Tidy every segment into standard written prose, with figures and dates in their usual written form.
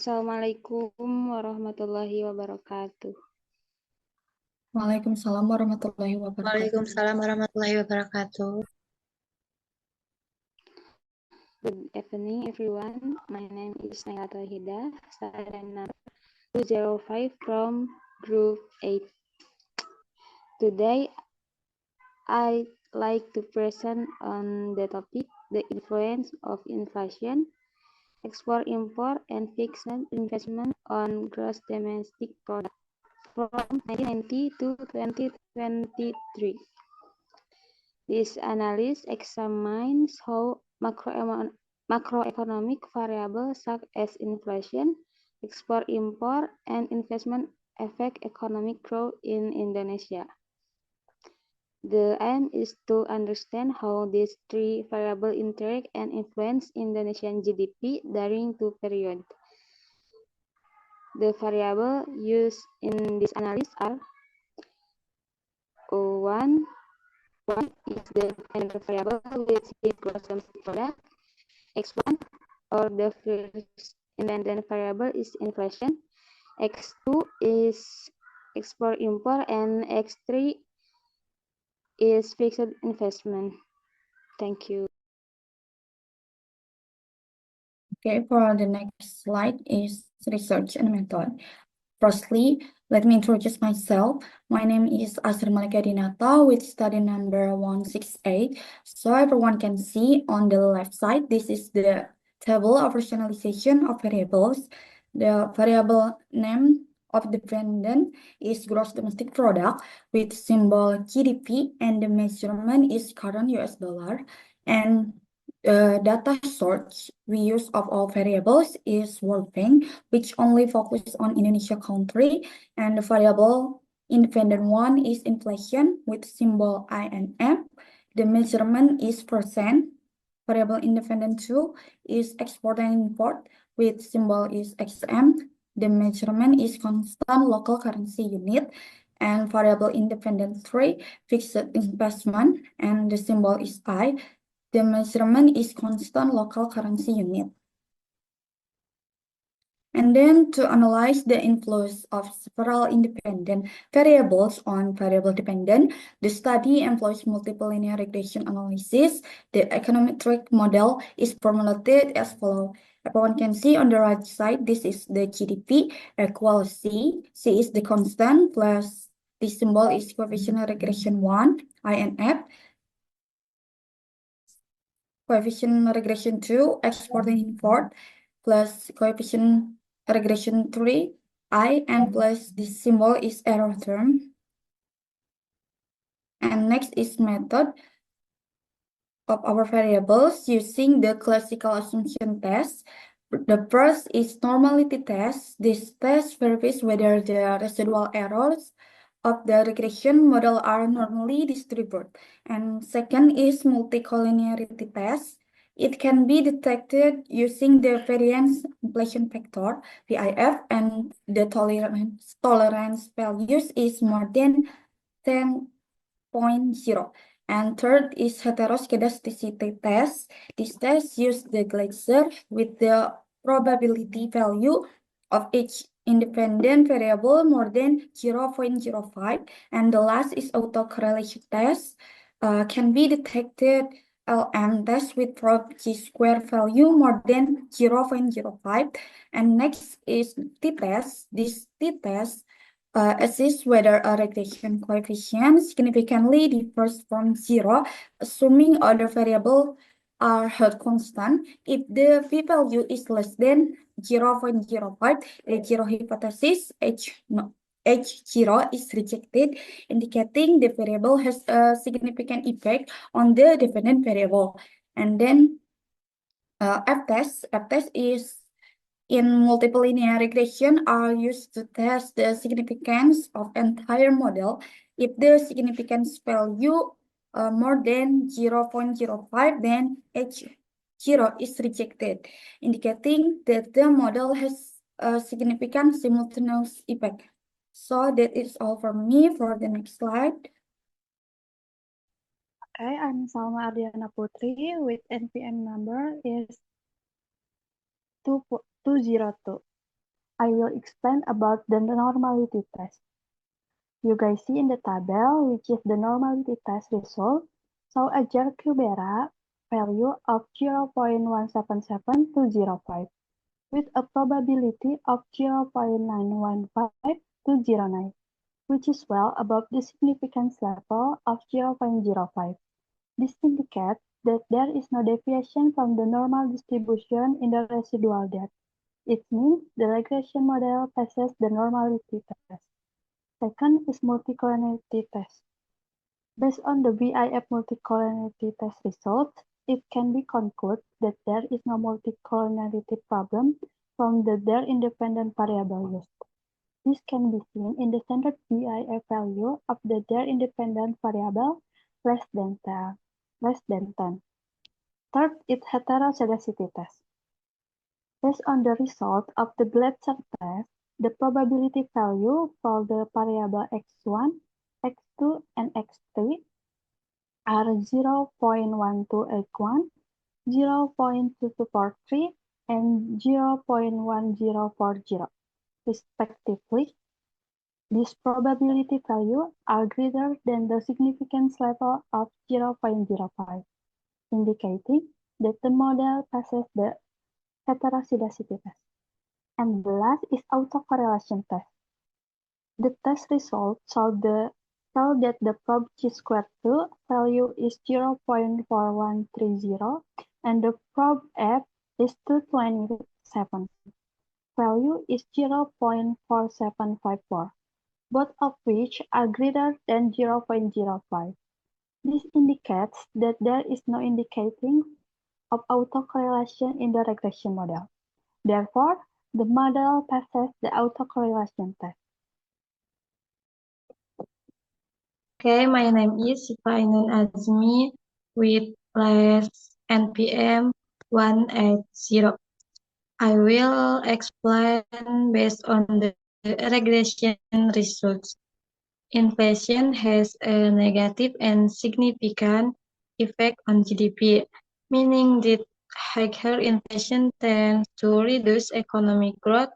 Assalamualaikum warahmatullahi wabarakatuh. Waalaikumsalam warahmatullahi wabarakatuh. Waalaikumsalam warahmatullahi wabarakatuh. Good evening, everyone. My name is Naila Tauhida, student number 205 from Group 8. Today, I'd like to present on the topic, the influence of inflation, export-import, and fixed investment on gross domestic product from 1990 to 2023. This analysis examines how macroeconomic variables such as inflation, export-import, and investment affect economic growth in Indonesia. The aim is to understand how these three variables interact and influence Indonesian GDP during two periods. The variables used in this analysis are one is the independent variable, which is gross domestic product. X1 or the first independent variable is inflation. X2 is export-import, and X3 is fixed investment. Thank you. Okay, for the next slide is research and method. Firstly, let me introduce myself. My name is Asri Malika Dinata with study number 168. So everyone can see on the left side, this is the table of rationalization of variables. The variable name of the dependent is gross domestic product with symbol GDP, and the measurement is current US dollar. And data source we use of all variables is World Bank, which only focus on Indonesia country, and the variable independent one is inflation with symbol INF. The measurement is percent. Variable independent 2 is export and import with symbol is XM. The measurement is constant local currency unit. And variable independent 3, fixed investment, and the symbol is I. The measurement is constant local currency unit. And then to analyze the influence of several independent variables on variable dependent, the study employs multiple linear regression analysis. The econometric model is formulated as follows. Everyone can see on the right side, this is the GDP equals C. C is the constant plus the symbol is coefficient regression 1, INF. Coefficient regression 2, export and import, plus coefficient regression 3, I, and plus this symbol is error term. And next is method of our variables using the classical assumption test. The first is normality test. This test verifies whether the residual errors of the regression model are normally distributed. And second is multicollinearity test. It can be detected using the variance inflation factor, VIF, and the tolerance values is more than 10.0. And third is heteroscedasticity test. This test uses the Gleiser with the probability value of each independent variable more than 0.05. And the last is autocorrelation test. Can be detected LM test with prob chi-square value more than 0.05. And next is t-test. This t-test assess whether a regression coefficient significantly differs from 0, assuming other variables are held constant. If the p-value is less than 0.05, the zero hypothesis H0 is rejected, indicating the variable has a significant effect on the dependent variable. And then F-test is in multiple linear regression are used to test the significance of entire model. If the significance value more than 0.05, then H0 is rejected, indicating that the model has a significant simultaneous effect. So that is all from me. For the next slide. Okay, I'm Salma Ardiana Putri with NPM number is 202. I will explain about the normality test. You guys see in the table, which is the normality test result, so a Jar-Cubera value of 0.177 to 0.5 with a probability of 0.915 to 0.9, which is well above the significance level of 0.05. This indicates that there is no deviation from the normal distribution in the residual depth. It means the regression model passes the normality test. Second is multicollinearity test. Based on the VIF multicollinearity test results, it can be concluded that there is no multicollinearity problem from the their independent variable used. This can be seen in the standard VIF value of the their independent variable less than 10. Third is heteroscedasticity test. Based on the result of the Gletser test, the probability value for the variable x1, x2, and x3 are 0.1281, 0.2243, and 0.1040, respectively. These probability values are greater than the significance level of 0.05, indicating that the model passes the heteroscedasticity test. And the last is autocorrelation test. The test results show that the prob chi-square2 value is 0.4130 and the prob F is 227. Value is 0.4754, both of which are greater than 0.05. This indicates that there is no indicating of autocorrelation in the regression model. Therefore, the model passes the autocorrelation test. Okay, my name is Sifainun Azmi with class NPM 180. I will explain based on the regression results. Inflation has a negative and significant effect on GDP, meaning that higher inflation tends to reduce economic growth.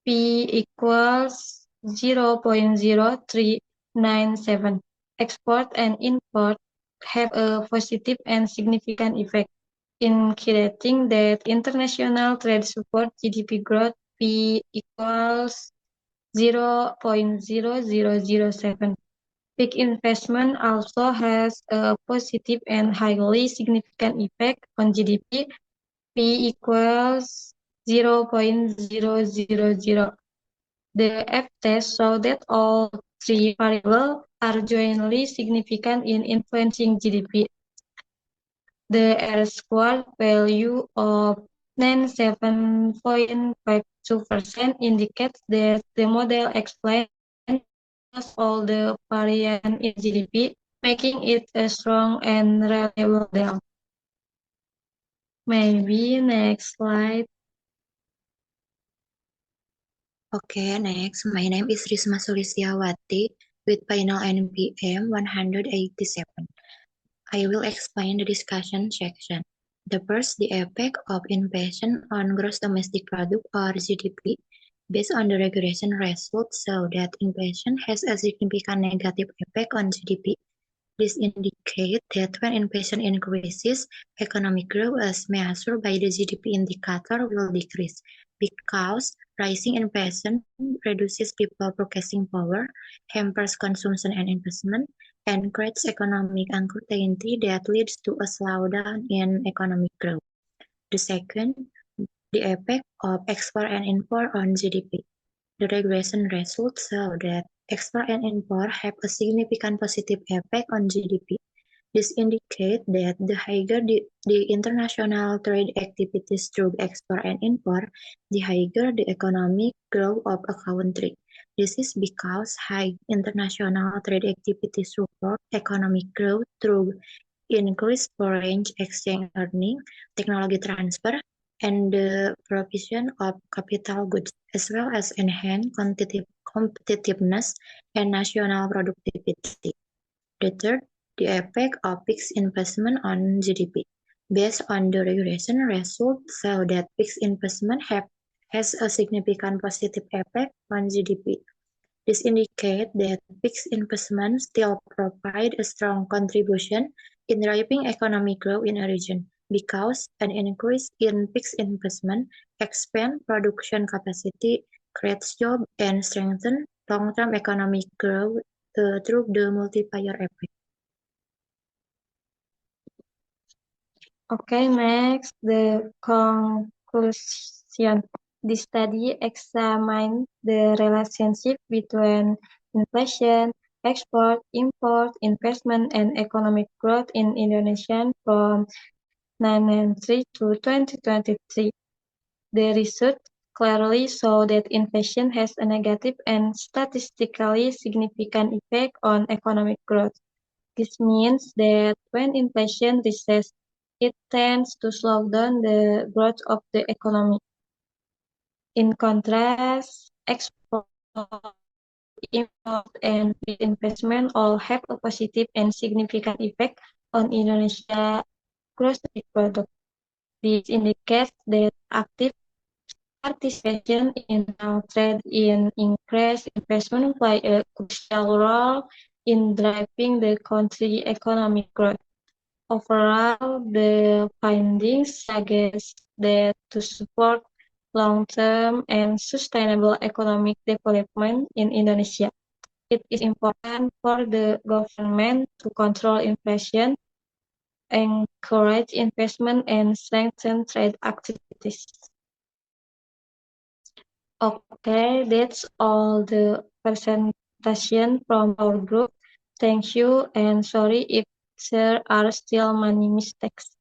P equals 0.0397. Export and import have a positive and significant effect, indicating that international trade support GDP growth. P equals 0.0007. Big investment also has a positive and highly significant effect on GDP. P equals 0.000. The F-test show that all three variables are jointly significant in influencing GDP. The R-squared value of 97.52% indicates that the model explains all the variance in GDP, making it a strong and reliable model. Maybe next slide. Okay, next, my name is Risma Sulistiawati with final NPM 187. I will explain the discussion section. The first, the effect of inflation on gross domestic product or GDP. Based on the regression results, show that inflation has a significant negative effect on GDP. This indicates that when inflation increases, economic growth as measured by the GDP indicator will decrease because rising inflation reduces people purchasing power, hampers consumption and investment, and creates economic uncertainty that leads to a slowdown in economic growth. The second, the effect of export and import on GDP. The regression results show that export and import have a significant positive effect on GDP. This indicates that the higher the international trade activities through export and import, the higher the economic growth of a country. This is because high international trade activities support economic growth through increased foreign exchange earning, technology transfer, and the provision of capital goods, as well as enhance competitiveness and national productivity. The third, the effect of fixed investment on GDP. Based on the regression results show that fixed investment have has a significant positive effect on GDP. This indicates that fixed investments still provide a strong contribution in driving economic growth in a region, because an increase in fixed investment expands production capacity, creates jobs, and strengthens long-term economic growth through the multiplier effect. Okay, next, the conclusion. This study examined the relationship between inflation, export, import, investment, and economic growth in Indonesia from 1993 to 2023. The research clearly showed that inflation has a negative and statistically significant effect on economic growth. This means that when inflation rises, it tends to slow down the growth of the economy. In contrast, export, import, and investment all have a positive and significant effect on Indonesia's gross product. This indicates that active participation in trade in increased investment play a crucial role in driving the country's economic growth. Overall, the findings suggest that to support long-term and sustainable economic development in Indonesia, it is important for the government to control inflation, encourage investment, and strengthen trade activities. Okay, that's all the presentation from our group. Thank you, and sorry if there are still many mistakes.